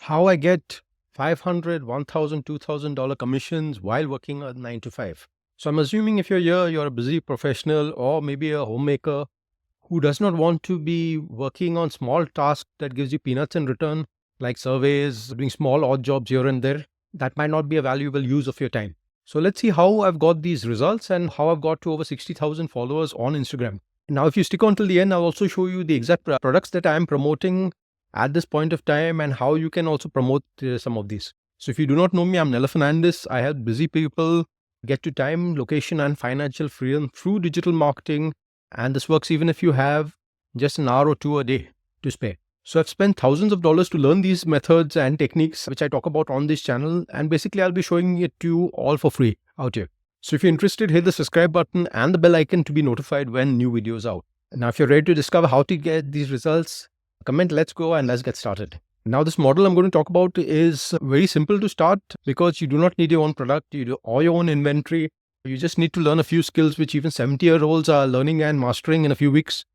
how I get $500, $1,000, $2,000 commissions while working a 9 to 5. So I'm assuming if you're here, you're a busy professional or maybe a homemaker who does not want to be working on small tasks that gives you peanuts in return, like surveys, doing small odd jobs here and there. That might not be a valuable use of your time. So let's see how I've got these results and how I've got to over 60,000 followers on Instagram. Now, if you stick on till the end, I'll also show you the exact products that I'm promoting at this point of time and how you can also promote some of these. So if you do not know me, I'm Nella Fernandez. I help busy people get to time, location, and financial freedom through digital marketing. And this works even if you have just an hour or two a day to spare. So I've spent thousands of dollars to learn these methods and techniques, which I talk about on this channel. And basically, I'll be showing it to you all for free out here. So if you're interested, hit the subscribe button and the bell icon to be notified when new videos out. Now, if you're ready to discover how to get these results, comment, let's go, and let's get started. Now, this model I'm going to talk about is very simple to start because you do not need your own product or your own inventory. You just need to learn a few skills which even 70-year-olds are learning and mastering in a few weeks.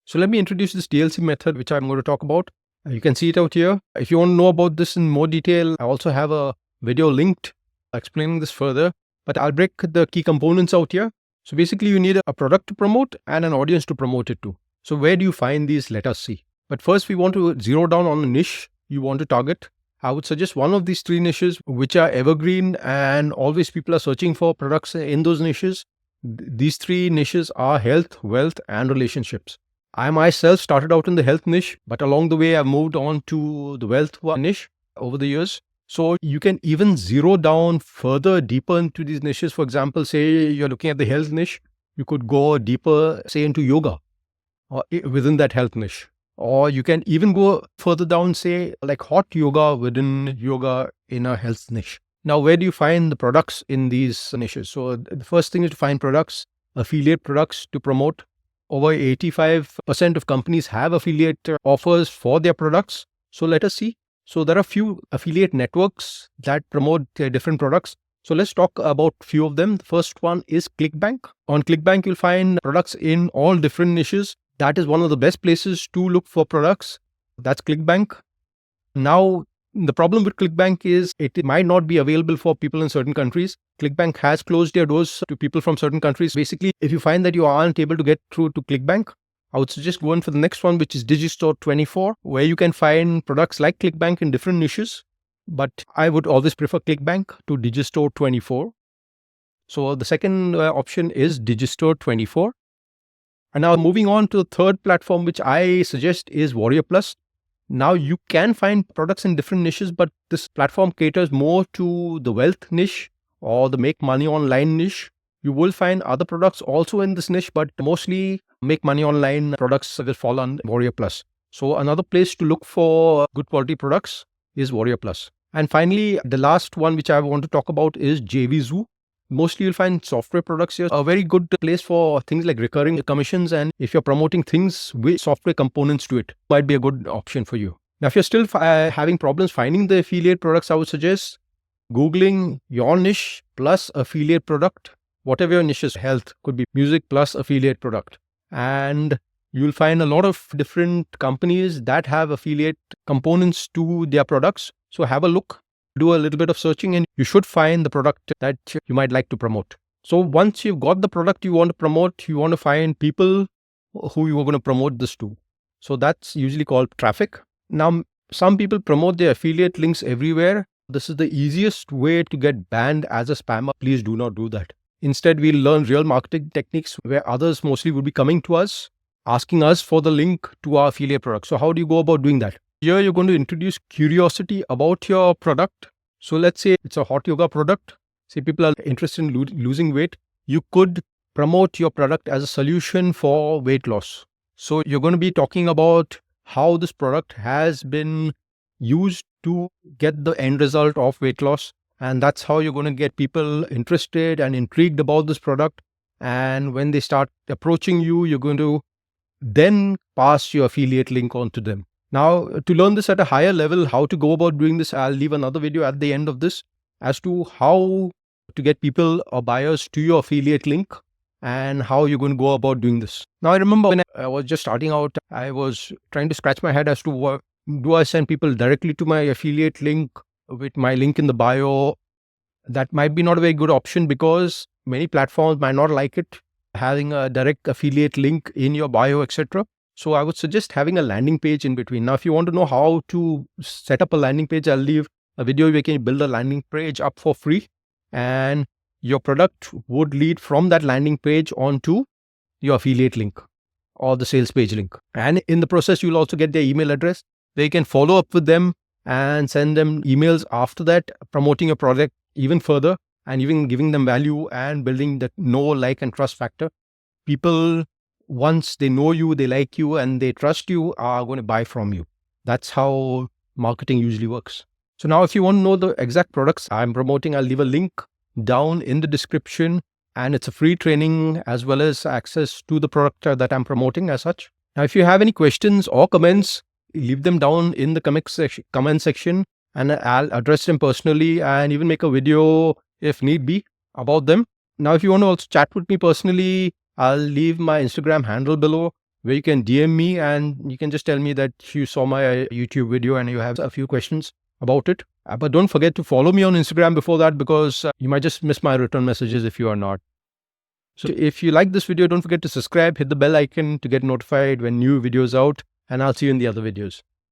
So let me introduce this TLC method, which I'm going to talk about. You can see it out here. If you want to know about this in more detail, I also have a video linked explaining this further, but I'll break the key components out here. So basically, you need a product to promote and an audience to promote it to. So where do you find these? Let us see. But first, we want to zero down on a niche you want to target. I would suggest one of these three niches, which are evergreen and always people are searching for products in those niches. These three niches are health, wealth, and relationships. I myself started out in the health niche, but along the way, I've moved on to the wealth niche over the years. So you can even zero down further, deeper into these niches. For example, say you're looking at the health niche, you could go deeper, say into yoga or within that health niche. Or you can even go further down, say like hot yoga within yoga in a health niche. Now, where do you find the products in these niches? So the first thing is to find products, affiliate products to promote. Over 85% of companies have affiliate offers for their products. So let us see. So there are few affiliate networks that promote different products. So let's talk about few of them. The first one is ClickBank. On ClickBank, you'll find products in all different niches. That is one of the best places to look for products. That's ClickBank. Now, the problem with ClickBank is it might not be available for people in certain countries. ClickBank has closed their doors to people from certain countries. Basically, if you find that you aren't able to get through to ClickBank, I would suggest going for the next one, which is Digistore24, where you can find products like ClickBank in different niches. But I would always prefer ClickBank to Digistore24. So the second option is Digistore24. And now moving on to the third platform, which I suggest is Warrior Plus. Now you can find products in different niches, but this platform caters more to the wealth niche or the make money online niche. You will find other products also in this niche, but mostly make money online products will fall on Warrior Plus. So another place to look for good quality products is Warrior Plus. And finally, the last one which I want to talk about is JVZoo. Mostly you'll find software products here. A very good place for things like recurring commissions. And if you're promoting things with software components to it, might be a good option for you. Now, if you're still having problems finding the affiliate products, I would suggest Googling your niche plus affiliate product. Whatever your niche is, health could be music plus affiliate product. And you'll find a lot of different companies that have affiliate components to their products. So have a look. Do a little bit of searching and you should find the product that you might like to promote. So once you've got the product you want to promote, you want to find people who you are going to promote this to. So that's usually called traffic. Now, some people promote their affiliate links everywhere. This is the easiest way to get banned as a spammer. Please do not do that. Instead, we'll learn real marketing techniques where others mostly will be coming to us, asking us for the link to our affiliate product. So how do you go about doing that? Here, you're going to introduce curiosity about your product. So let's say it's a hot yoga product. Say people are interested in losing weight. You could promote your product as a solution for weight loss. So you're going to be talking about how this product has been used to get the end result of weight loss. And that's how you're going to get people interested and intrigued about this product. And when they start approaching you, you're going to then pass your affiliate link on to them. Now, to learn this at a higher level, how to go about doing this, I'll leave another video at the end of this as to how to get people or buyers to your affiliate link and how you're going to go about doing this. Now, I remember when I was just starting out, I was trying to scratch my head as to Do I send people directly to my affiliate link with my link in the bio? That might be not a very good option because many platforms might not like it, having a direct affiliate link in your bio, etc. So I would suggest having a landing page in between. Now, if you want to know how to set up a landing page, I'll leave a video where you can build a landing page up for free, and your product would lead from that landing page onto your affiliate link or the sales page link. And in the process, you'll also get their email address. They can follow up with them and send them emails after that, promoting your product even further and even giving them value and building the know, like, and trust factor. People, once they know you, they like you, and they trust you, are going to buy from you. That's how marketing usually works. So now if you want to know the exact products I'm promoting, I'll leave a link down in the description, and it's a free training as well as access to the product that I'm promoting as such. Now, if you have any questions or comments, leave them down in the comment section, and I'll address them personally and even make a video if need be about them. Now, if you want to also chat with me personally, I'll leave my Instagram handle below where you can DM me and you can just tell me that you saw my YouTube video and you have a few questions about it. But don't forget to follow me on Instagram before that, because you might just miss my return messages if you are not. So if you like this video, don't forget to subscribe, hit the bell icon to get notified when new videos out, and I'll see you in the other videos.